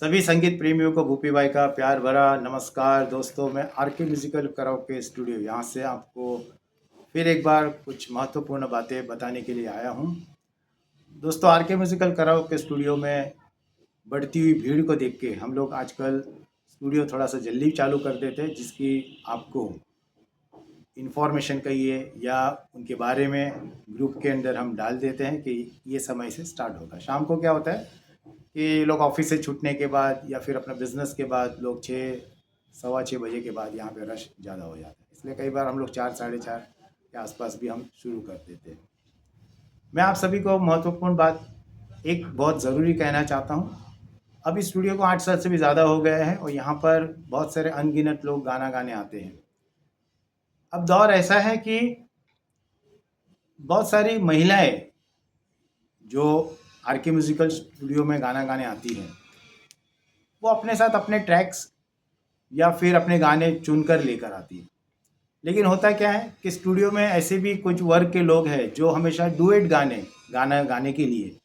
सभी संगीत प्रेमियों को भूपी भाई का प्यार भरा नमस्कार। दोस्तों, मैं आरके म्यूजिकल कराओके स्टूडियो यहाँ से आपको फिर एक बार कुछ महत्वपूर्ण बातें बताने के लिए आया हूँ। दोस्तों, आरके म्यूजिकल कराओके स्टूडियो में बढ़ती हुई भीड़ को देख के हम लोग आजकल स्टूडियो थोड़ा सा जल्दी चालू कर देते हैं, जिसकी आपको इन्फॉर्मेशन कहिए या उनके बारे में ग्रुप के अंदर हम डाल देते हैं कि ये समय से स्टार्ट होगा। शाम को क्या होता है कि लोग ऑफिस से छूटने के बाद या फिर अपना बिजनेस के बाद लोग 6 सवा 6 बजे के बाद यहाँ पे रश ज़्यादा हो जाता है, इसलिए कई बार हम लोग 4 साढ़े 4 के आसपास भी हम शुरू कर देते हैं। मैं आप सभी को महत्वपूर्ण बात एक बहुत ज़रूरी कहना चाहता हूँ। अब इस स्टूडियो को 8 साल से भी ज़्यादा हो गए हैं और यहाँ पर बहुत सारे अनगिनत लोग गाना गाने आते हैं। अब दौर ऐसा है कि बहुत सारी महिलाएं जो आरके म्यूजिकल स्टूडियो में गाना गाने आती हैं, वो अपने साथ अपने ट्रैक्स या फिर अपने गाने चुनकर लेकर आती है। लेकिन होता क्या है कि स्टूडियो में ऐसे भी कुछ वर्ग के लोग हैं जो हमेशा डुएट गाना गाने के लिए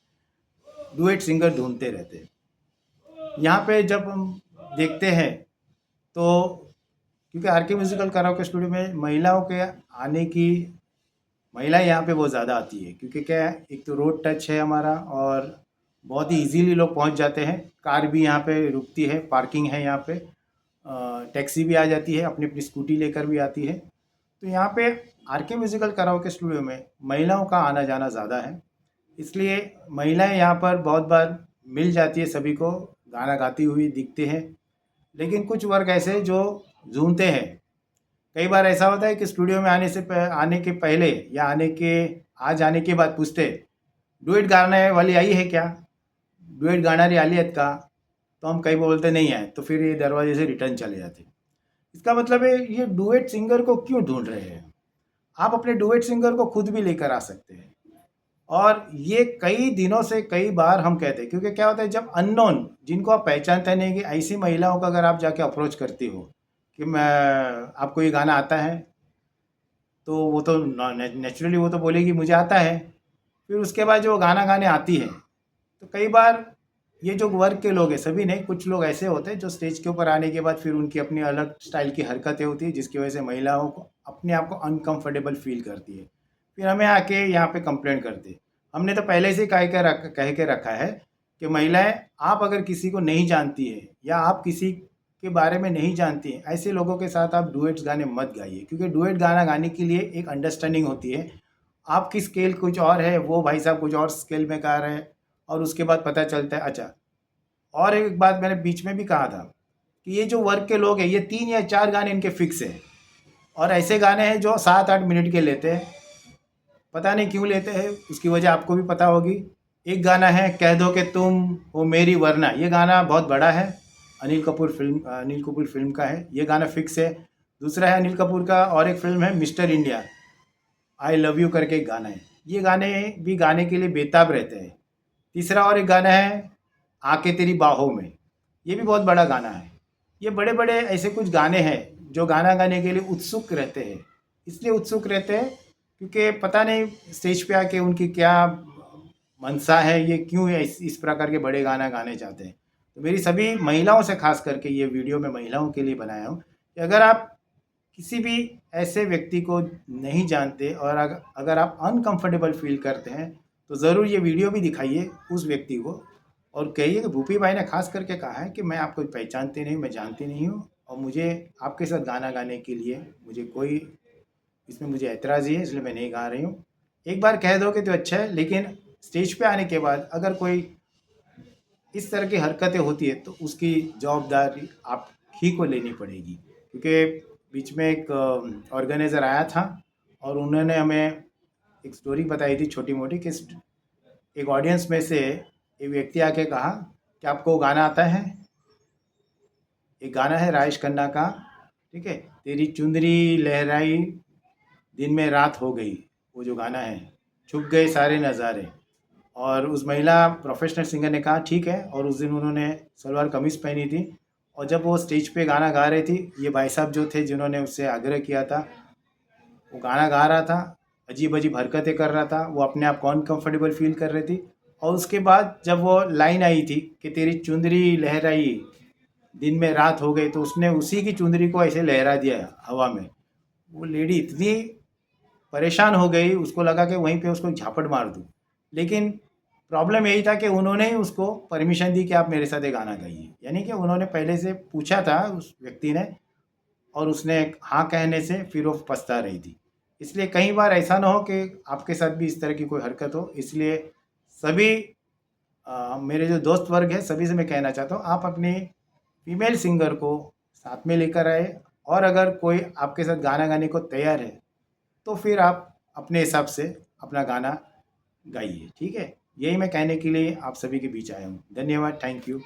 डुएट सिंगर ढूंढते रहते हैं। यहाँ पे जब हम देखते हैं तो क्योंकि आरके म्यूजिकल कराओके स्टूडियो में महिलाओं के आने की महिलाएं यहाँ पे बहुत ज़्यादा आती है, क्योंकि क्या है, एक तो रोड टच है हमारा और बहुत ही इजीली लोग पहुँच जाते हैं। कार भी यहाँ पे रुकती है, पार्किंग है यहाँ पे, टैक्सी भी आ जाती है, अपनी अपनी स्कूटी लेकर भी आती है। तो यहाँ पे आरके म्यूजिकल कराओके स्टूडियो में महिलाओं का आना जाना ज़्यादा है, इसलिए महिलाएं यहाँ पर बहुत बार मिल जाती है, सभी को गाना गाती हुई दिखते हैं। लेकिन कुछ वर्ग ऐसे जो झूमते हैं। कई बार ऐसा होता है कि स्टूडियो में आने के पहले या आने के बाद पूछते, डुएट गाने वाली आई है क्या, डुएट गाना रही आलियत का। तो हम कई बोलते नहीं आए, तो फिर ये दरवाजे से रिटर्न चले जाते। इसका मतलब है ये डुएट सिंगर को क्यों ढूंढ रहे हैं। आप अपने डुएट सिंगर को खुद भी लेकर आ सकते हैं। और ये कई दिनों से कई बार हम कहते हैं, क्योंकि क्या होता है, जब अननोन जिनको आप पहचानते नहीं कि ऐसी महिलाओं को अगर आप जाके अप्रोच करती हो कि मैं आपको ये गाना आता है, तो वो तो नेचुरली वो तो बोलेगी मुझे आता है। फिर उसके बाद जो वो गाना गाने आती है, तो कई बार ये जो वर्ग के लोग हैं, सभी नहीं, कुछ लोग ऐसे होते हैं जो स्टेज के ऊपर आने के बाद फिर उनकी अपनी अलग स्टाइल की हरकतें होती है, जिसकी वजह से महिलाओं को अपने आप को अनकंफर्टेबल फील करती है। फिर हमें आके यहाँ पे कंप्लेंट करते हैं। हमने तो पहले से कह के रखा है कि महिलाएं, आप अगर किसी को नहीं जानती है या आप किसी के बारे में नहीं जानती हैं, ऐसे लोगों के साथ आप डुएट्स गाने मत गाइए, क्योंकि डुएट गाना गाने के लिए एक अंडरस्टैंडिंग होती है। आपकी स्केल कुछ और है, वो भाई साहब कुछ और स्केल में गा रहे हैं, और उसके बाद पता चलता है। अच्छा, और एक बात मैंने बीच में भी कहा था कि ये जो वर्ग के लोग हैं, ये 3 या 4 गाने इनके फिक्स हैं, और ऐसे गाने हैं जो 7-8 मिनट के लेते हैं। पता नहीं क्यों लेते हैं, उसकी वजह आपको भी पता होगी। एक गाना है कह दो कि तुम हो मेरी वरना, ये गाना बहुत बड़ा है, अनिल कपूर फिल्म का है, ये गाना फिक्स है। दूसरा है अनिल कपूर का और एक फिल्म है mister India, I love you करके एक गाना है, ये गाने भी गाने के लिए बेताब रहते हैं। तीसरा और एक गाना है आके तेरी बाहों में, ये भी बहुत बड़ा गाना है। ये बड़े बड़े ऐसे कुछ गाने हैं जो गाना गाने के लिए उत्सुक रहते हैं। इसलिए उत्सुक रहते हैं क्योंकि पता नहीं स्टेज पे आके उनकी क्या मनसा है, ये क्यों है इस प्रकार के बड़े गाना गाने चाहते हैं। तो मेरी सभी महिलाओं से खास करके ये वीडियो मैं महिलाओं के लिए बनाया हूँ कि अगर आप किसी भी ऐसे व्यक्ति को नहीं जानते और अगर आप अनकंफर्टेबल फील करते हैं, तो ज़रूर ये वीडियो भी दिखाइए उस व्यक्ति को और कहिए कि भूपी भाई ने खास करके कहा है कि मैं आपको पहचानती नहीं, मैं जानती नहीं हूँ, और मुझे आपके साथ गाना गाने के लिए इसमें मुझे ऐतराज़ ही है, इसलिए मैं नहीं गा रही हूँ। एक बार कह दोगे तो अच्छा है, लेकिन स्टेज पे आने के बाद अगर कोई इस तरह की हरकतें होती है तो उसकी जवाबदारी आप ही को लेनी पड़ेगी। क्योंकि बीच में एक ऑर्गेनाइज़र आया था और उन्होंने हमें एक स्टोरी बताई थी छोटी मोटी कि एक ऑडियंस में से एक व्यक्ति आके कहा कि आपको गाना आता है। एक गाना है राजेश खन्ना का, ठीक है, तेरी चुंदरी लहराई दिन में रात हो गई, वो जो गाना है, छुप गए सारे नज़ारे। और उस महिला प्रोफेशनल सिंगर ने कहा ठीक है, और उस दिन उन्होंने सलवार कमीज़ पहनी थी। और जब वो स्टेज पे गाना गा रही थी, ये भाई साहब जो थे जिन्होंने उससे आग्रह किया था, वो गाना गा रहा था, अजीब अजीब हरकतें कर रहा था, वो अपने आप को अनकम्फर्टेबल फील कर रही थी। और उसके बाद जब वो लाइन आई थी कि तेरी चुंदरी लहराई दिन में रात हो गई, तो उसने उसी की चुंदरी को ऐसे लहरा दिया हवा में। वो लेडी इतनी परेशान हो गई, उसको लगा कि वहीं पे उसको झापड़ मार दूँ। लेकिन प्रॉब्लम यही था कि उन्होंने ही उसको परमिशन दी कि आप मेरे साथ ये गाना गाइए। यानी कि उन्होंने पहले से पूछा था उस व्यक्ति ने, और उसने हाँ कहने से फिर वो पछता रही थी। इसलिए कई बार ऐसा ना हो कि आपके साथ भी इस तरह की कोई हरकत हो। इसलिए सभी मेरे जो दोस्त वर्ग है सभी से मैं कहना चाहता हूँ, आप अपनी फीमेल सिंगर को साथ में लेकर आए, और अगर कोई आपके साथ गाना गाने को तैयार है तो फिर आप अपने हिसाब से अपना गाना गाइए। ठीक है, यही मैं कहने के लिए आप सभी के बीच आया हूँ। धन्यवाद, थैंक यू।